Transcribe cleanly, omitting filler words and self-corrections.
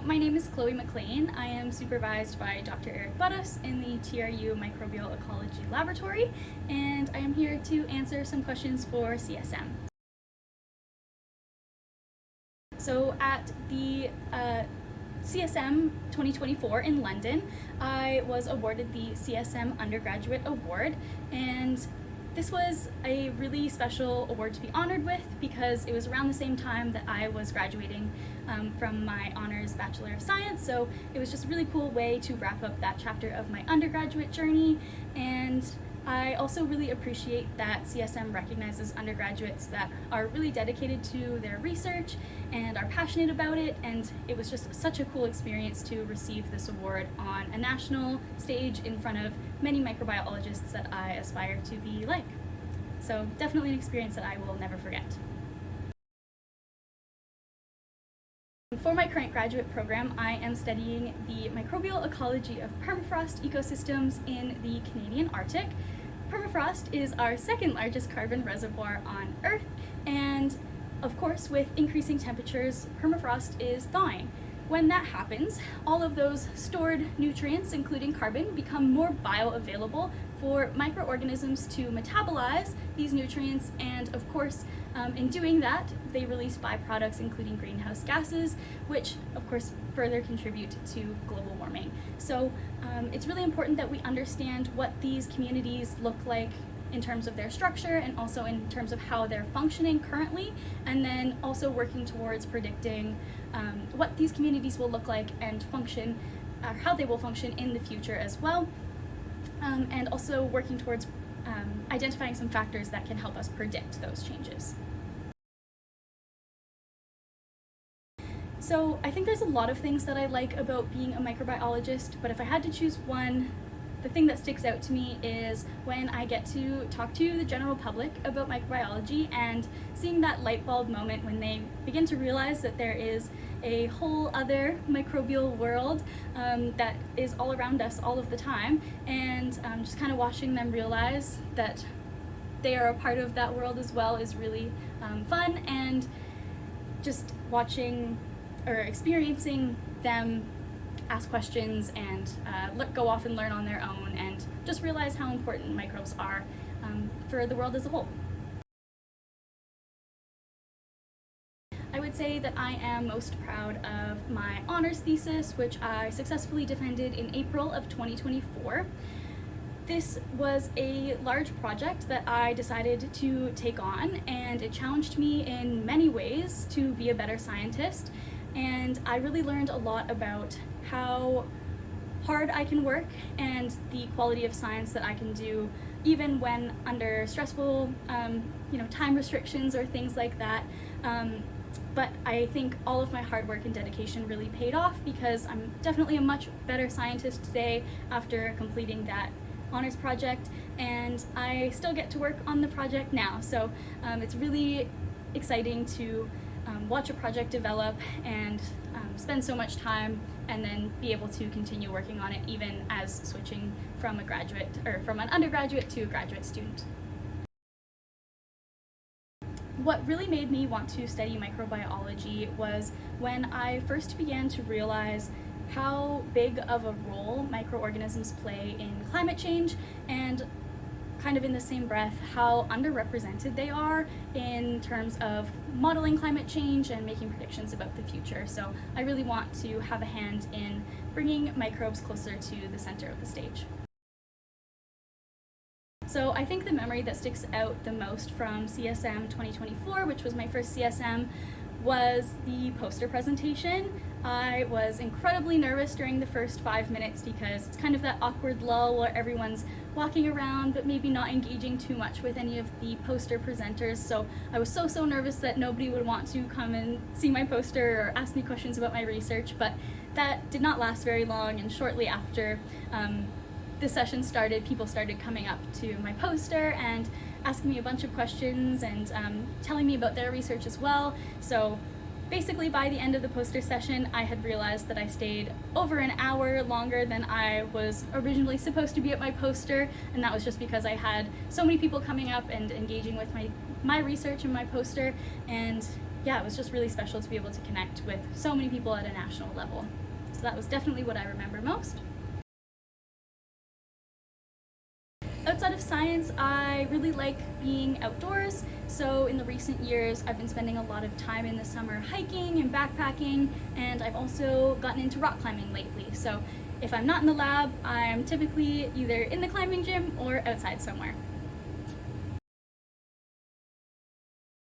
my name is Chloe MacLean. I am supervised by Dr. Eric Buttus in the TRU Microbial Ecology Laboratory, and I am here to answer some questions for CSM. So at the CSM 2024 in London, I was awarded the CSM Undergraduate Award, and this was a really special award to be honored with because it was around the same time that I was graduating from my honors Bachelor of Science, so it was just a really cool way to wrap up that chapter of my undergraduate journey. And I also really appreciate that CSM recognizes undergraduates that are really dedicated to their research and are passionate about it, and it was just such a cool experience to receive this award on a national stage in front of many microbiologists that I aspire to be like. So definitely an experience that I will never forget. For my current graduate program, I am studying the microbial ecology of permafrost ecosystems in the Canadian Arctic. Permafrost is our second largest carbon reservoir on Earth, and of course, with increasing temperatures, permafrost is thawing. When that happens, all of those stored nutrients, including carbon, become more bioavailable for microorganisms to metabolize these nutrients, and of course, in doing that, they release byproducts including greenhouse gases, which of course further contribute to global warming. So it's really important that we understand what these communities look like in terms of their structure and also in terms of how they're functioning currently, and then also working towards predicting what these communities will look like and function, or how they will function in the future as well, and also working towards identifying some factors that can help us predict those changes. So I think there's a lot of things that I like about being a microbiologist, but if I had to choose one, the thing that sticks out to me is when I get to talk to the general public about microbiology and seeing that light bulb moment when they begin to realize that there is a whole other microbial world that is all around us all of the time, and just kind of watching them realize that they are a part of that world as well is really fun, and just watching or experiencing them ask questions and go off and learn on their own and just realize how important microbes are for the world as a whole. I would say that I am most proud of my honors thesis, which I successfully defended in April of 2024. This was a large project that I decided to take on, and it challenged me in many ways to be a better scientist, and I really learned a lot about how hard I can work and the quality of science that I can do even when under stressful time restrictions or things like that. But I think all of my hard work and dedication really paid off, because I'm definitely a much better scientist today after completing that honors project, and I still get to work on the project now. So it's really exciting to watch a project develop and spend so much time and then be able to continue working on it even as switching from an undergraduate to a graduate student. What really made me want to study microbiology was when I first began to realize how big of a role microorganisms play in climate change, and kind of in the same breath how underrepresented they are in terms of modeling climate change and making predictions about the future. So I really want to have a hand in bringing microbes closer to the center of the stage. So I think the memory that sticks out the most from CSM 2024, which was my first CSM, was the poster presentation. I was incredibly nervous during the first 5 minutes because it's kind of that awkward lull where everyone's walking around but maybe not engaging too much with any of the poster presenters. So I was so nervous that nobody would want to come and see my poster or ask me questions about my research, but that did not last very long, and shortly after the session started, people started coming up to my poster and asking me a bunch of questions and telling me about their research as well. So basically by the end of the poster session, I had realized that I stayed over an hour longer than I was originally supposed to be at my poster, and that was just because I had so many people coming up and engaging with my research and my poster, and yeah, it was just really special to be able to connect with so many people at a national level. So that was definitely what I remember most. Outside of science, I really like being outdoors, so in the recent years I've been spending a lot of time in the summer hiking and backpacking, and I've also gotten into rock climbing lately. So if I'm not in the lab, I'm typically either in the climbing gym or outside somewhere.